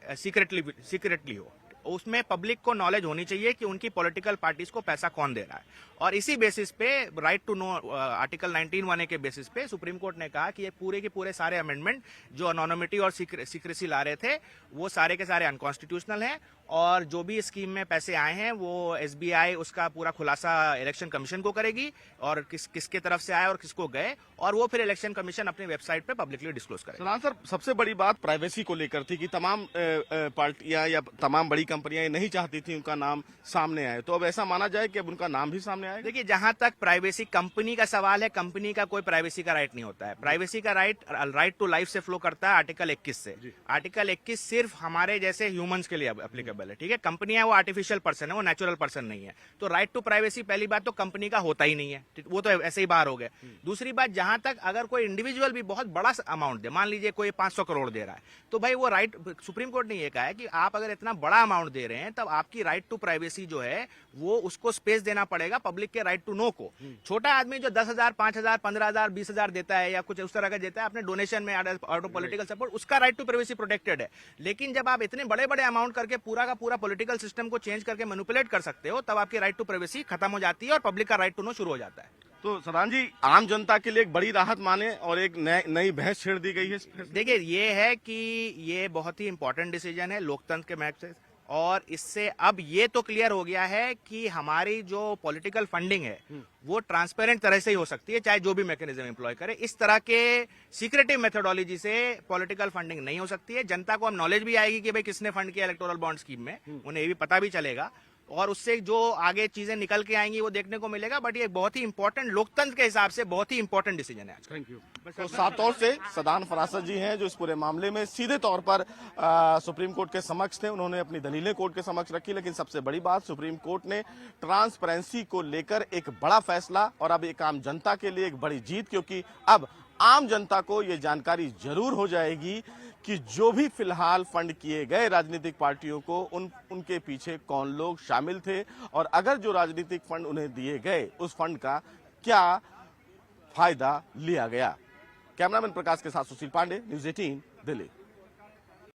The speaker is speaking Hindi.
सीक्रेटली हो, उसमें पब्लिक को नॉलेज होनी चाहिए कि उनकी पॉलिटिकल पार्टीज को पैसा कौन दे रहा है। और इसी बेसिस पे राइट टू नो आर्टिकल 19(1) के बेसिस पे सुप्रीम कोर्ट ने कहा कि ये पूरे के पूरे सारे अमेंडमेंट जो अनोनिमिटी और सीक्रेसी ला रहे थे वो सारे के सारे अनकॉन्स्टिट्यूशनल हैं, और जो भी स्कीम में पैसे आए हैं वो एसबीआई उसका पूरा खुलासा इलेक्शन कमीशन को करेगी, और किसके तरफ से आए और किसको गए, और वो फिर इलेक्शन कमीशन अपनी वेबसाइट पे पब्लिकली डिस्क्लोज करेगा। सदान सर, सबसे बड़ी बात प्राइवेसी को लेकर थी कि तमाम पार्टियां या तमाम बड़ी कंपनियां ये नहीं चाहती थी उनका नाम सामने आए, तो अब ऐसा माना जाए कि अब उनका नाम भी सामने आएगा? देखिए, जहां तक प्राइवेसी कंपनी का सवाल है, कंपनी का कोई प्राइवेसी का राइट नहीं होता है। प्राइवेसी का राइट टू लाइफ से फ्लो करता है आर्टिकल 21 से। आर्टिकल 21 सिर्फ हमारे जैसे ह्यूमंस के लिए एप्लीकेबल है, ठीक है। कंपनियां वो आर्टिफिशियल पर्सन है, वो नेचुरल पर्सन नहीं है, तो राइट टू प्राइवेसी पहली बात तो कंपनी का होता ही नहीं है, वो तो ऐसे ही बाहर हो गए। दूसरी बात, जहां तक अगर कोई इंडिविजुअल भी बहुत बड़ा अमाउंट दे, मान लीजिए कोई 500 करोड़ दे रहा है, तो भाई वो राइट, सुप्रीम कोर्ट ने ये कहा है कि आप अगर इतना बड़ा अमाउंट दे रहे हैं तब आपकी राइट टू प्राइवेसी जो है वो उसको स्पेस देना पड़ेगा पब्लिक के राइट टू नो को। छोटा आदमी जो 10,000, 5,000, 15,000, 20,000 देता है या कुछ उस तरह का देता है अपने डोनेशन में आउट ऑफ पॉलिटिकल सपोर्ट, उसका राइट टू प्राइवेसी प्रोटेक्टेड है। लेकिन जब आप इतने बड़े बड़े अमाउंट करके पूरा का पूरा पॉलिटिकल सिस्टम को चेंज करके मैनिपुलेट कर सकते हो, तब आपकी राइट टू प्राइवेसी खत्म हो जाती है और पब्लिक का राइट टू नो शुरू हो जाता है। तो सदान जी, आम जनता के लिए एक बड़ी राहत माने और एक नई बहस छेड़ दी गई है। देखिए, ये है कि ये बहुत ही इंपॉर्टेंट डिसीजन है लोकतंत्र के मैच से, और इससे अब ये तो क्लियर हो गया है कि हमारी जो पॉलिटिकल फंडिंग है वो ट्रांसपेरेंट तरह से ही हो सकती है, चाहे जो भी मैकेनिज्म एम्प्लॉय करे। इस तरह के सीक्रेटिव मेथोडोलॉजी से पॉलिटिकल फंडिंग नहीं हो सकती है। जनता को अब नॉलेज भी आएगी कि भाई किसने फंड किया इलेक्टोरल बॉन्ड स्कीम में, उन्हें ये भी पता भी चलेगा, और उससे जो आगे चीजें निकल के आएंगी वो देखने को मिलेगा। बट ये बहुत ही इंपॉर्टेंट, लोकतंत्र के हिसाब से बहुत ही इंपॉर्टेंट डिसीजन है। Thank you. तो साफ तौर से सदान फरासत जी हैं जो इस पूरे मामले में सीधे तौर पर सुप्रीम कोर्ट के समक्ष थे, उन्होंने अपनी दलीलें कोर्ट के समक्ष रखी। लेकिन सबसे बड़ी बात, सुप्रीम कोर्ट ने ट्रांसपेरेंसी को लेकर एक बड़ा फैसला, और अब एक आम जनता के लिए एक बड़ी जीत, क्योंकि अब आम जनता को ये जानकारी जरूर हो जाएगी कि जो भी फिलहाल फंड किए गए राजनीतिक पार्टियों को, उनके पीछे कौन लोग शामिल थे, और अगर जो राजनीतिक फंड उन्हें दिए गए उस फंड का क्या फायदा लिया गया। कैमरामैन प्रकाश के साथ सुशील पांडे, न्यूज़ 18, दिल्ली।